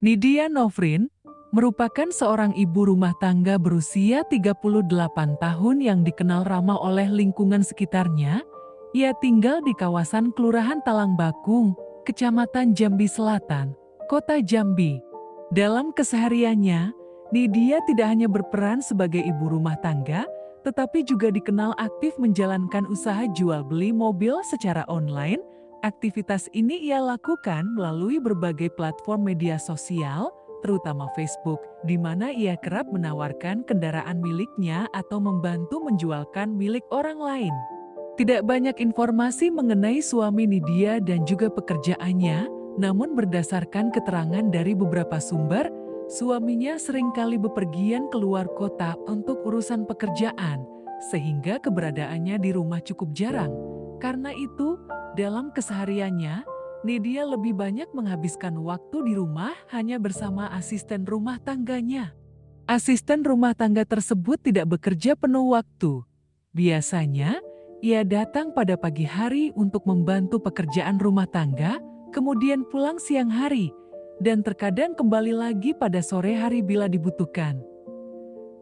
Nidia Novrin merupakan seorang ibu rumah tangga berusia 38 tahun yang dikenal ramah oleh lingkungan sekitarnya. Ia tinggal di kawasan Kelurahan Talang Bakung, Kecamatan Jambi Selatan, Kota Jambi. Dalam kesehariannya, Nidia tidak hanya berperan sebagai ibu rumah tangga, tetapi juga dikenal aktif menjalankan usaha jual beli mobil secara online. Aktivitas ini ia lakukan melalui berbagai platform media sosial, terutama Facebook, di mana ia kerap menawarkan kendaraan miliknya atau membantu menjualkan milik orang lain. Tidak banyak informasi mengenai suami Nidia dan juga pekerjaannya, namun berdasarkan keterangan dari beberapa sumber, suaminya seringkali bepergian keluar kota untuk urusan pekerjaan, sehingga keberadaannya di rumah cukup jarang. Karena itu, dalam kesehariannya, Nidia lebih banyak menghabiskan waktu di rumah hanya bersama asisten rumah tangganya. Asisten rumah tangga tersebut tidak bekerja penuh waktu. Biasanya, ia datang pada pagi hari untuk membantu pekerjaan rumah tangga, kemudian pulang siang hari, dan terkadang kembali lagi pada sore hari bila dibutuhkan.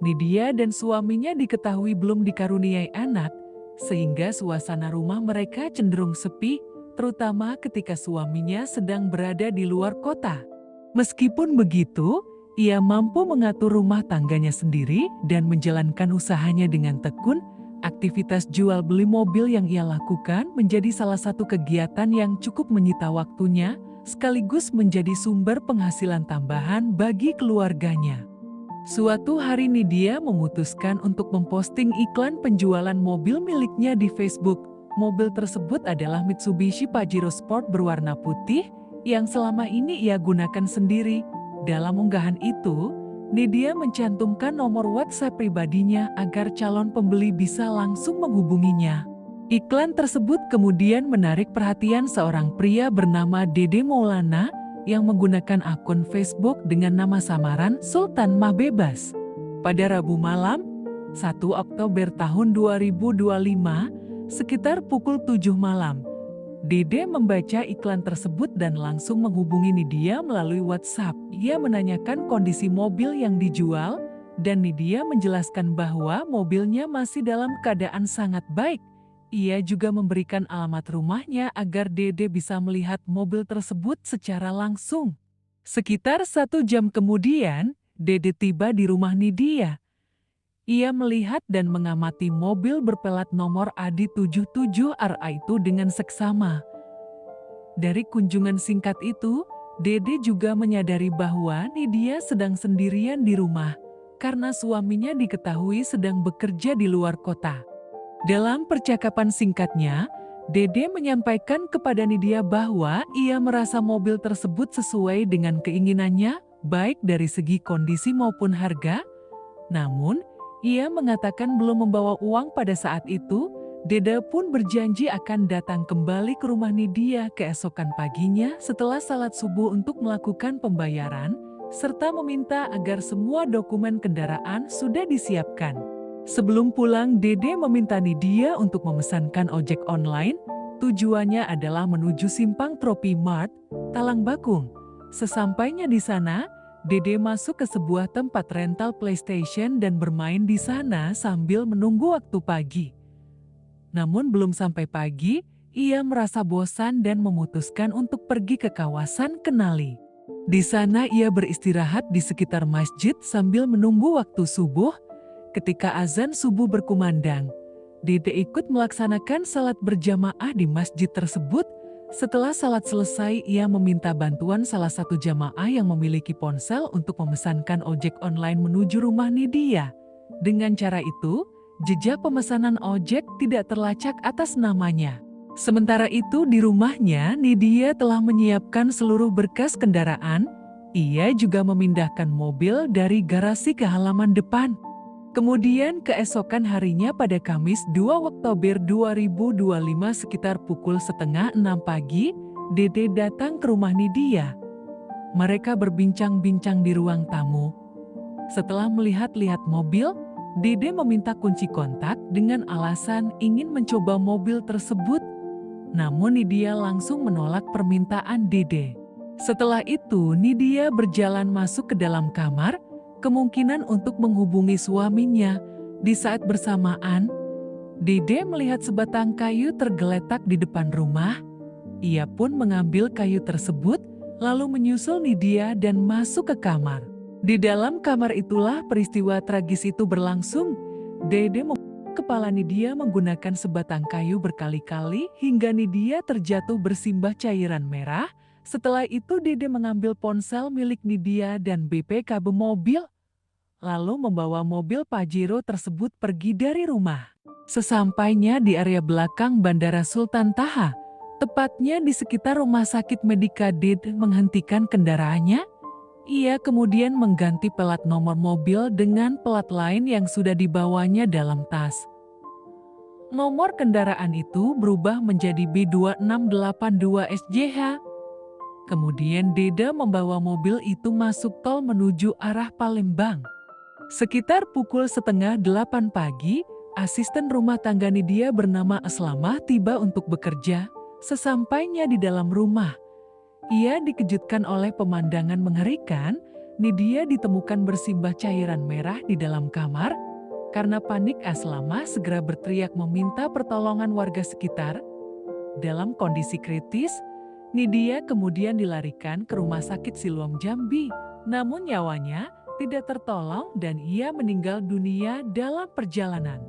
Nidia dan suaminya diketahui belum dikaruniai anak, sehingga suasana rumah mereka cenderung sepi, terutama ketika suaminya sedang berada di luar kota. Meskipun begitu, ia mampu mengatur rumah tangganya sendiri dan menjalankan usahanya dengan tekun. Aktivitas jual beli mobil yang ia lakukan menjadi salah satu kegiatan yang cukup menyita waktunya, sekaligus menjadi sumber penghasilan tambahan bagi keluarganya. Suatu hari Nidia memutuskan untuk memposting iklan penjualan mobil miliknya di Facebook. Mobil tersebut adalah Mitsubishi Pajero Sport berwarna putih yang selama ini ia gunakan sendiri. Dalam unggahan itu, Nidia mencantumkan nomor WhatsApp pribadinya agar calon pembeli bisa langsung menghubunginya. Iklan tersebut kemudian menarik perhatian seorang pria bernama Dede Maulana yang menggunakan akun Facebook dengan nama samaran Sultan Mah Bebas. Pada Rabu malam, 1 Oktober tahun 2025, sekitar pukul 7 malam, Dede membaca iklan tersebut dan langsung menghubungi Nidia melalui WhatsApp. Ia menanyakan kondisi mobil yang dijual, dan Nidia menjelaskan bahwa mobilnya masih dalam keadaan sangat baik. Ia juga memberikan alamat rumahnya agar Dede bisa melihat mobil tersebut secara langsung. Sekitar 1 jam kemudian, Dede tiba di rumah Nidia. Ia melihat dan mengamati mobil berpelat nomor AD77RA itu dengan seksama. Dari kunjungan singkat itu, Dede juga menyadari bahwa Nidia sedang sendirian di rumah, karena suaminya diketahui sedang bekerja di luar kota. Dalam percakapan singkatnya, Dede menyampaikan kepada Nidia bahwa ia merasa mobil tersebut sesuai dengan keinginannya, baik dari segi kondisi maupun harga. Namun, ia mengatakan belum membawa uang pada saat itu. Dede pun berjanji akan datang kembali ke rumah Nidia keesokan paginya setelah salat subuh untuk melakukan pembayaran, serta meminta agar semua dokumen kendaraan sudah disiapkan. Sebelum pulang, Dede meminta Nidia untuk memesankan ojek online. Tujuannya adalah menuju Simpang Tropi Mart, Talang Bakung. Sesampainya di sana, Dede masuk ke sebuah tempat rental PlayStation dan bermain di sana sambil menunggu waktu pagi. Namun belum sampai pagi, ia merasa bosan dan memutuskan untuk pergi ke kawasan Kenali. Di sana ia beristirahat di sekitar masjid sambil menunggu waktu subuh. Ketika azan subuh berkumandang, Dede ikut melaksanakan salat berjamaah di masjid tersebut. Setelah salat selesai, ia meminta bantuan salah satu jamaah yang memiliki ponsel untuk memesankan ojek online menuju rumah Nidia. Dengan cara itu, jejak pemesanan ojek tidak terlacak atas namanya. Sementara itu di rumahnya, Nidia telah menyiapkan seluruh berkas kendaraan. Ia juga memindahkan mobil dari garasi ke halaman depan. Kemudian keesokan harinya pada Kamis 2 Oktober 2025 sekitar pukul 5:30 pagi, Dede datang ke rumah Nidia. Mereka berbincang-bincang di ruang tamu. Setelah melihat-lihat mobil, Dede meminta kunci kontak dengan alasan ingin mencoba mobil tersebut. Namun Nidia langsung menolak permintaan Dede. Setelah itu, Nidia berjalan masuk ke dalam kamar, kemungkinan untuk menghubungi suaminya. Di saat bersamaan, Dede melihat sebatang kayu tergeletak di depan rumah. Ia pun mengambil kayu tersebut, lalu menyusul Nidia dan masuk ke kamar. Di dalam kamar itulah peristiwa tragis itu berlangsung. Dede memukul kepala Nidia menggunakan sebatang kayu berkali-kali hingga Nidia terjatuh bersimbah cairan merah. Setelah itu Dede mengambil ponsel milik Nidia dan BPKB mobil, lalu membawa mobil Pajero tersebut pergi dari rumah. Sesampainya di area belakang Bandara Sultan Taha, tepatnya di sekitar Rumah Sakit Medika, Dede menghentikan kendaraannya. Ia kemudian mengganti plat nomor mobil dengan plat lain yang sudah dibawanya dalam tas. Nomor kendaraan itu berubah menjadi B2682SJH. Kemudian Dede membawa mobil itu masuk tol menuju arah Palembang. Sekitar pukul 7:30 pagi, asisten rumah tangga Nidia bernama Aslamah tiba untuk bekerja. Sesampainya di dalam rumah, ia dikejutkan oleh pemandangan mengerikan. Nidia ditemukan bersimbah cairan merah di dalam kamar. Karena panik, Aslamah segera berteriak meminta pertolongan warga sekitar. Dalam kondisi kritis, Nidia kemudian dilarikan ke Rumah Sakit Siloam Jambi. Namun nyawanya tidak tertolong dan ia meninggal dunia dalam perjalanan.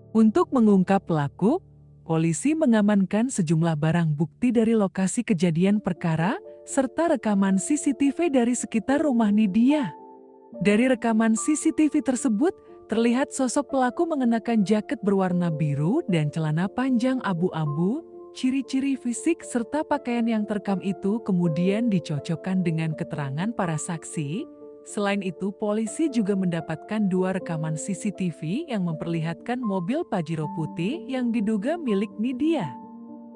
Untuk mengungkap pelaku, polisi mengamankan sejumlah barang bukti dari lokasi kejadian perkara serta rekaman CCTV dari sekitar rumah Nidia. Dari rekaman CCTV tersebut, terlihat sosok pelaku mengenakan jaket berwarna biru dan celana panjang abu-abu. Ciri-ciri fisik serta pakaian yang terekam itu kemudian dicocokkan dengan keterangan para saksi. Selain itu, polisi juga mendapatkan 2 rekaman CCTV yang memperlihatkan mobil Pajero putih yang diduga milik Nidia.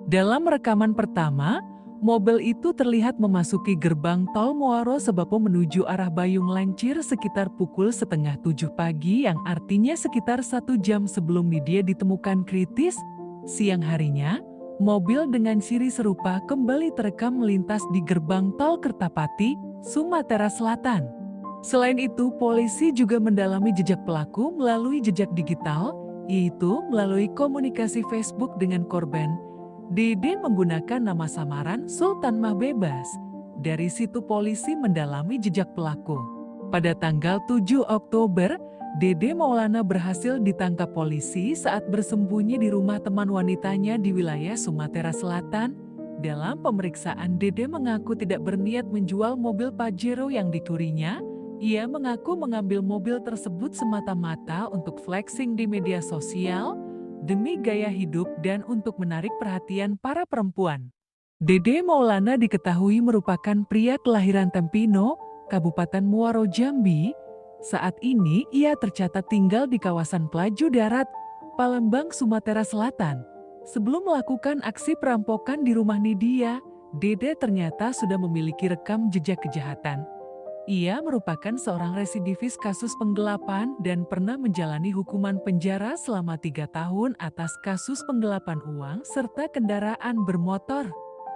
Dalam rekaman pertama, mobil itu terlihat memasuki gerbang tol Muaro Sebapo menuju arah Bayung Lencir sekitar pukul 6:30 pagi, yang artinya sekitar 1 jam sebelum Nidia ditemukan kritis. Siang harinya, mobil dengan ciri serupa kembali terekam melintas di gerbang tol Kertapati, Sumatera Selatan. Selain itu, polisi juga mendalami jejak pelaku melalui jejak digital, yaitu melalui komunikasi Facebook dengan korban. Dede menggunakan nama samaran Sultan Mah Bebas. Dari situ polisi mendalami jejak pelaku. Pada tanggal 7 Oktober, Dede Maulana berhasil ditangkap polisi saat bersembunyi di rumah teman wanitanya di wilayah Sumatera Selatan. Dalam pemeriksaan, Dede mengaku tidak berniat menjual mobil Pajero yang dicurinya. Ia mengaku mengambil mobil tersebut semata-mata untuk flexing di media sosial, demi gaya hidup dan untuk menarik perhatian para perempuan. Dede Maulana diketahui merupakan pria kelahiran Tempino, Kabupaten Muaro Jambi. Saat ini ia tercatat tinggal di kawasan Pelaju Darat, Palembang, Sumatera Selatan. Sebelum melakukan aksi perampokan di rumah Nidia, Dede ternyata sudah memiliki rekam jejak kejahatan. Ia merupakan seorang residivis kasus penggelapan dan pernah menjalani hukuman penjara selama 3 tahun atas kasus penggelapan uang serta kendaraan bermotor.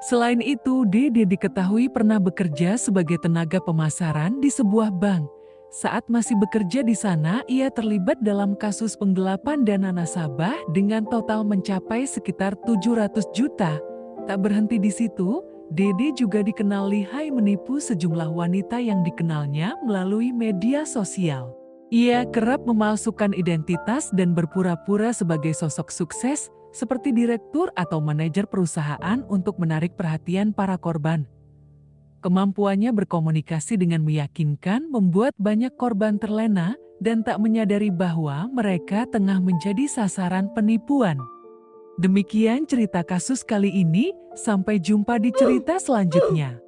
Selain itu, Dede diketahui pernah bekerja sebagai tenaga pemasaran di sebuah bank. Saat masih bekerja di sana, ia terlibat dalam kasus penggelapan dana nasabah dengan total mencapai sekitar 700 juta. Tak berhenti di situ, Dede juga dikenal lihai menipu sejumlah wanita yang dikenalnya melalui media sosial. Ia kerap memalsukan identitas dan berpura-pura sebagai sosok sukses, seperti direktur atau manajer perusahaan untuk menarik perhatian para korban. Kemampuannya berkomunikasi dengan meyakinkan membuat banyak korban terlena dan tak menyadari bahwa mereka tengah menjadi sasaran penipuan. Demikian cerita kasus kali ini, sampai jumpa di cerita selanjutnya.